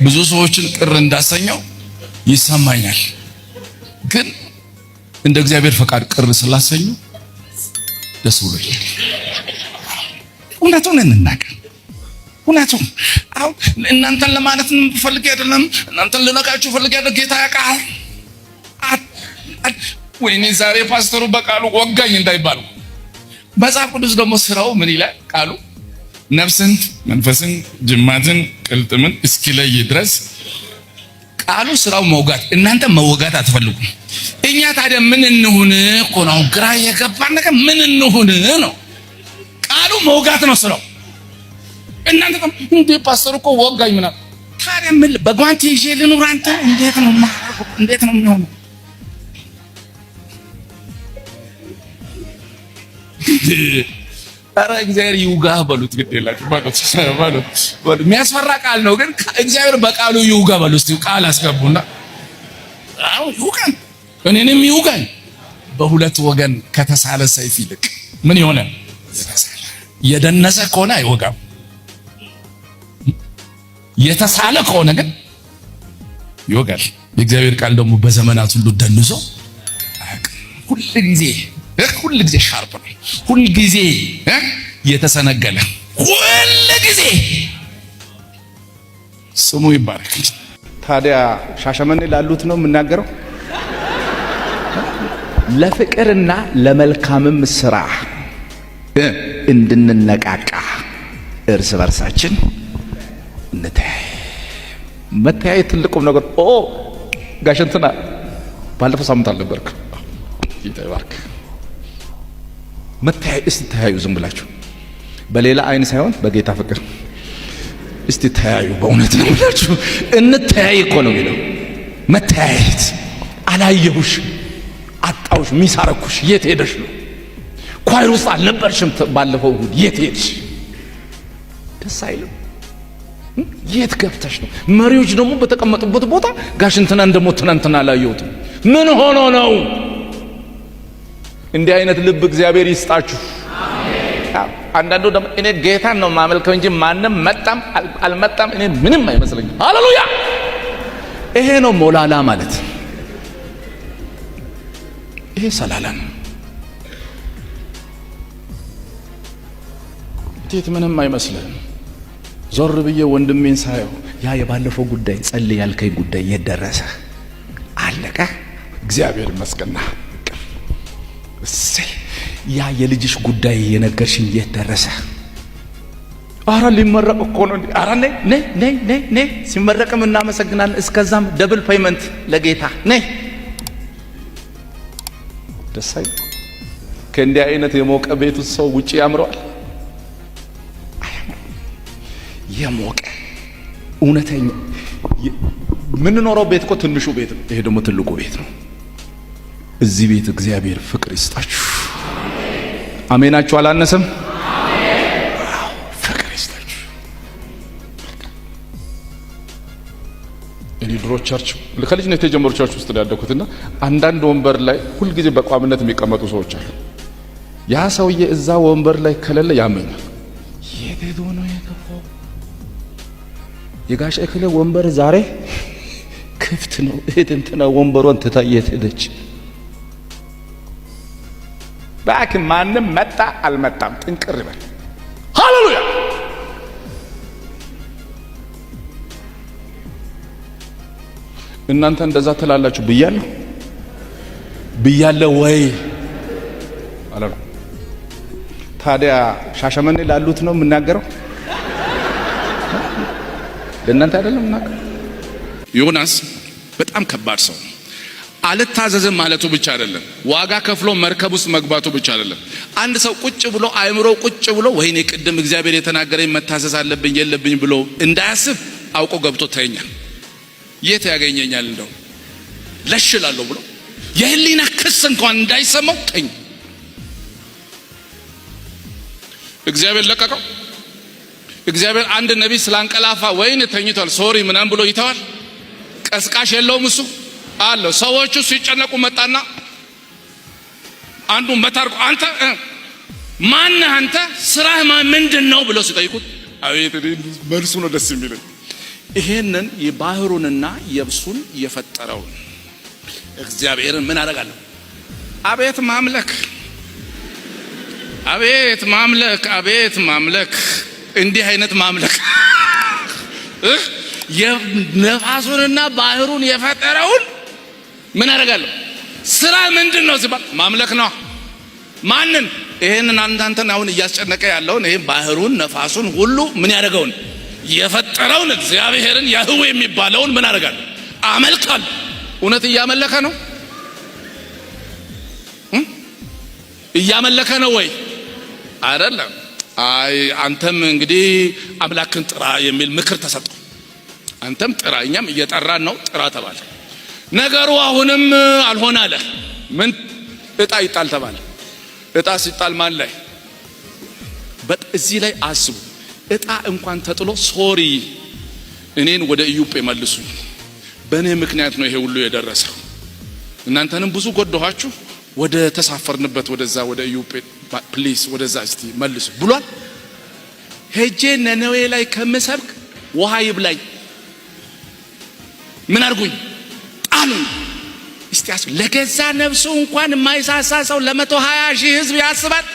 ብዙ ሰዎችን ቅር እንዳሰኘው ይሰማኛል። ግን እንደ እግዚአብሔር ፈቃድ ቅር ስላሰኙ ደስ ብሎኛል። እውነቱን እንናገር። እውነቱን አሁን እናንተን ለማለት ፈልጌ አይደለም። እናንተን ልነቃችሁ ፈልጌ አይደለም። ጌታ ያውቃል። ወይኔ ዛሬ ፓስተሩ በቃሉ ወጋኝ እንዳይባሉ። መጽሐፍ ቅዱስ ደግሞ ስራው ምን ይላል? ቃሉ ነፍስን፣ መንፈስን፣ ጅማትን፣ ቅልጥምን እስኪለይ ድረስ ቃሉ ስራው መውጋት። እናንተ መወጋት አትፈልጉም። እኛ ታዲያ ምን እንሁን እኮ ነው ግራ የገባን ነገር። ምን እንሁን ነው? ቃሉ መውጋት ነው ስራው። እናንተ እንዴ ፓስተር እኮ ወጋኝ ምናምን። ታዲያ ምን በጓንት ይዤ ልኑር? አንተ እንዴት ነው የሚሆነው? ኧረ እግዚአብሔር ይውጋህ በሉት። ግድ የላችሁ በሉት። የሚያስፈራ ቃል ነው፣ ግን እግዚአብሔር በቃሉ ይውጋ በሉ። እስቲ ቃል አስገቡና አው ይውጋኝ፣ እኔንም ይውጋኝ። በሁለት ወገን ከተሳለ ሰይፍ ይልቅ ምን ይሆናል? የደነሰ ከሆነ አይወጋም። የተሳለ ከሆነ ግን ይወጋል። የእግዚአብሔር ቃል ደግሞ በዘመናት ሁሉ ደንሶ ሁል ጊዜ ሻርፕ ነው። ሁል ጊዜ የተሰነገለ፣ ሁል ጊዜ ስሙ ይባረክ። ታዲያ ሻሸመኔ ላሉት ነው የምናገረው። ለፍቅርና ለመልካምም ስራ እንድንነቃቃ እርስ በርሳችን እንተያይ። መተያየት ትልቁም ነገር ጋሽ እንትና ባለፈው ሳምንት አልነበርክ? ጌታ ይባርክ። መተያይ እስቲ ተያዩ፣ ዝም ብላችሁ በሌላ አይን ሳይሆን በጌታ ፍቅር እስቲ ተያዩ። በእውነት ነው ብላችሁ እንተያይ እኮ ነው የሚለው። መተያየት አላየሁሽ፣ አጣውሽ፣ ሚሳረኩሽ፣ የት ሄደሽ ነው? ኳይር ውስጥ አልነበርሽም ባለፈው እሑድ፣ የት ሄድሽ? ደስ አይልም። የት ገብተሽ ነው? መሪዎች ደግሞ በተቀመጡበት ቦታ ጋሽ እንትና ደግሞ ትናንትና አላየሁትም። ምን ሆኖ ነው? እንዲህ አይነት ልብ እግዚአብሔር ይስጣችሁ። አንዳንዱ ደግሞ እኔ ጌታን ነው ማመልከው እንጂ ማንም መጣም አልመጣም እኔ ምንም አይመስለኝም። ሃሌሉያ! ይሄ ነው ሞላላ ማለት። ይሄ ሰላላ ነው። እንዴት ምንም አይመስልም? ዞር ብዬ ወንድሜን ሳየው ያ የባለፈው ጉዳይ ጸልይ ያልከኝ ጉዳይ የደረሰ አለቀ። እግዚአብሔር ይመስገን። ያ የልጅሽ ጉዳይ የነገርሽኝ የት ደረሰ? አረ ሊመረቅ እኮ ነው። አረ ነይ ሲመረቅም እናመሰግናለን። እስከዛም ደብል ፔይመንት ለጌታ ነይ። ደስ አይል? ከእንዲህ አይነት የሞቀ ቤት ውስጥ ሰው ውጪ ያምረዋል? የሞቀ እውነተኛ ምንኖረው ቤት እኮ ትንሹ ቤት ነው። ይሄ ደግሞ ትልቁ ቤት ነው። እዚህ ቤት እግዚአብሔር ፍቅር ይስጣችሁ። አሜናችሁ አላነሰም? ፍቅር ይስጣችሁ። እኔ ድሮ ቸርች ከልጅነት የጀመሩ ቸርች ውስጥ ያደኩትና አንዳንድ ወንበር ላይ ሁልጊዜ በቋሚነት የሚቀመጡ ሰዎች አሉ። ያ ሰውዬ እዛ ወንበር ላይ ከሌለ ያመኛል። የት ሄዶ ነው የገባው? የጋሽ እክለ ወንበር ዛሬ ክፍት ነው። እንትና ወንበሯን ትታ የት ሄደች? ባክ ማንም መጣ አልመጣም ጥንቅር ይበል። ሃሌሉያ! እናንተ እንደዛ ትላላችሁ ብያለሁ ወይ አላሉ። ታዲያ ሻሸመኔ ላሉት ነው የምናገረው፣ ለእናንተ አይደለም የምናገረው። ዮናስ በጣም ከባድ ሰው ነው። አልታዘዝም ማለቱ ብቻ አይደለም፣ ዋጋ ከፍሎ መርከብ ውስጥ መግባቱ ብቻ አይደለም። አንድ ሰው ቁጭ ብሎ አይምሮ ቁጭ ብሎ ወይኔ ቅድም እግዚአብሔር የተናገረኝ መታዘዝ አለብኝ የለብኝ ብሎ እንዳያስብ አውቆ ገብቶ ተኛ። የት ያገኘኛል እንደው ለሽላለሁ ብሎ የህሊና ክስ እንኳን እንዳይሰማው ተኛ። እግዚአብሔር ለቀቀው። እግዚአብሔር አንድ ነቢይ ስላንቀላፋ ወይኔ ተኝቷል ሶሪ ምናምን ብሎ ይተዋል? ቀስቃሽ የለውም እሱ አለው። ሰዎቹ ሲጨነቁ መጣና አንዱ መታርቁ አንተ ማን አንተ ስራህ ምንድነው ብሎ ሲጠይቁት አቤት መልሱ ነው ደስ የሚለኝ። ይሄንን የባህሩንና የብሱን የፈጠረውን እግዚአብሔርን ምን አደርጋለሁ? አቤት ማምለክ፣ አቤት ማምለክ፣ አቤት ማምለክ! እንዲህ አይነት ማምለክ የነፋሱንና ባህሩን የፈጠረውን ምን አደርጋለሁ? ስራ ምንድን ነው ሲባል ማምለክ ነው። ማንን? ይሄንን አንተን አሁን እያስጨነቀ ያለውን ይሄን ባህሩን ነፋሱን ሁሉ ምን ያደርገውን የፈጠረውን እግዚአብሔርን ያህዌ የሚባለውን ምን አደርጋለሁ? አመልካለሁ። እውነት እያመለከ ነው? እያመለከ ነው ወይ? አይደለም። አይ አንተም እንግዲህ አምላክን ጥራ የሚል ምክር ተሰጠው። አንተም ጥራ፣ እኛም እየጠራን ነው፣ ጥራ ተባለ። ነገሩ አሁንም አልሆነ አለ። ምን? እጣ ይጣል ተባለ። እጣ ሲጣል ማን ላይ? እዚህ ላይ አስቡ። እጣ እንኳን ተጥሎ ሶሪ እኔን ወደ ኢዮጴ መልሱኝ፣ በእኔ ምክንያት ነው ይሄ ሁሉ የደረሰው፣ እናንተንም ብዙ ጎዳኋችሁ፣ ወደ ተሳፈርንበት ወደዛ ወደ ኢዮጴ ፕሊስ ወደዛ እስቲ መልሱ ብሏል። ሄጄ ነነዌ ላይ ከምሰብክ ውሃ ይብላኝ፣ ምን አድርጉኝ? ጣሉኝ። እስቲ ለገዛ ነፍሱ እንኳን የማይሳሳ ሰው ለ120,000 ህዝብ ያስባል?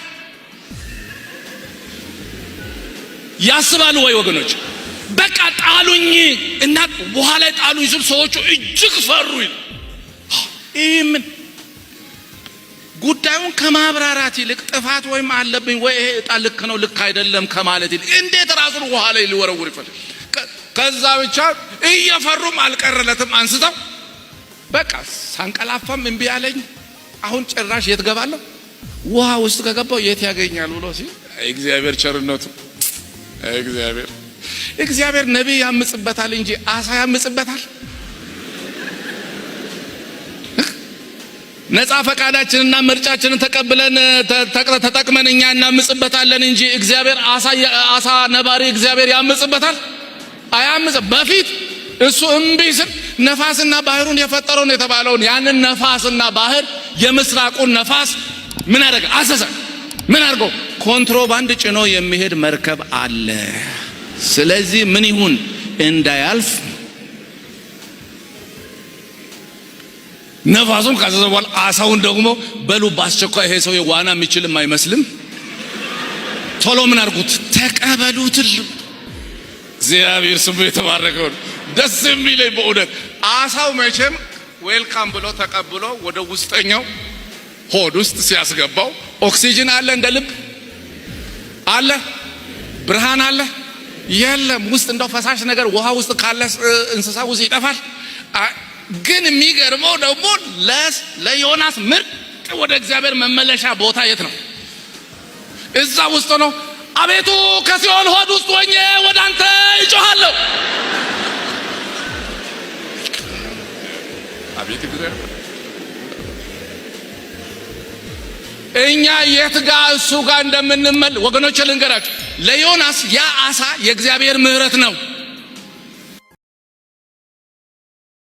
ያስባሉ ወይ ወገኖች? በቃ ጣሉኝ እና ውሃ ላይ ጣሉኝ ሲሉ ሰዎቹ እጅግ ፈሩ። ይህ ምን ጉዳዩን ከማብራራት ይልቅ ጥፋት ወይም አለብኝ ወይ ይሄ እጣ ልክ ነው ልክ አይደለም ከማለት ይልቅ እንዴት ራሱን ውሃ ላይ ሊወረውር ይፈልግ? ከዛ ብቻ እየፈሩም አልቀረለትም። አንስተው በቃ ሳንቀላፋም እምቢ አለኝ፣ አሁን ጭራሽ የት ገባለሁ? ውሃ ውስጥ ከገባው የት ያገኛል ብሎ ሲል እግዚአብሔር ቸርነቱ እግዚአብሔር ነቢይ ያምጽበታል እንጂ አሳ ያምጽበታል? ነፃ ፈቃዳችንና ምርጫችንን ተቀብለን ተጠቅመን እኛ እናምጽበታለን እንጂ እግዚአብሔር አሳ ነባሪ እግዚአብሔር ያምጽበታል? አያምጽ። በፊት እሱ እምቢ ሲል ነፋስና ባህሩን የፈጠረውን የተባለውን ያንን ነፋስና ባህር የምስራቁን ነፋስ ምን አደረገ? አዘዘ። ምን አድርጎ? ኮንትሮባንድ ጭኖ የሚሄድ መርከብ አለ። ስለዚህ ምን ይሁን? እንዳያልፍ ነፋሱን ካዘዘ በኋላ አሳውን ደግሞ በሉ በአስቸኳይ ይሄ ሰው ዋና የሚችልም አይመስልም፣ ቶሎ ምን አድርጉት? ተቀበሉት። እግዚአብሔር ስሙ የተባረከው። ደስ የሚለኝ በእውነት አሳው መቼም ዌልካም ብሎ ተቀብሎ ወደ ውስጠኛው ሆድ ውስጥ ሲያስገባው ኦክሲጅን አለ፣ እንደ ልብ አለ፣ ብርሃን አለ? የለም። ውስጥ እንደው ፈሳሽ ነገር ውሃ ውስጥ ካለ እንስሳ ውስጥ ይጠፋል። ግን የሚገርመው ደግሞ ለዮናስ ምርጥ ወደ እግዚአብሔር መመለሻ ቦታ የት ነው? እዛ ውስጥ ነው። አቤቱ ከሲኦል ሆድ ውስጥ ሆኜ ወደ አንተ እጮሃለሁ። አቤት እግዚአብሔር! እኛ የት ጋር እሱ ጋር እንደምንመል ወገኖች ልንገራችሁ። ለዮናስ ያ አሳ የእግዚአብሔር ምሕረት ነው።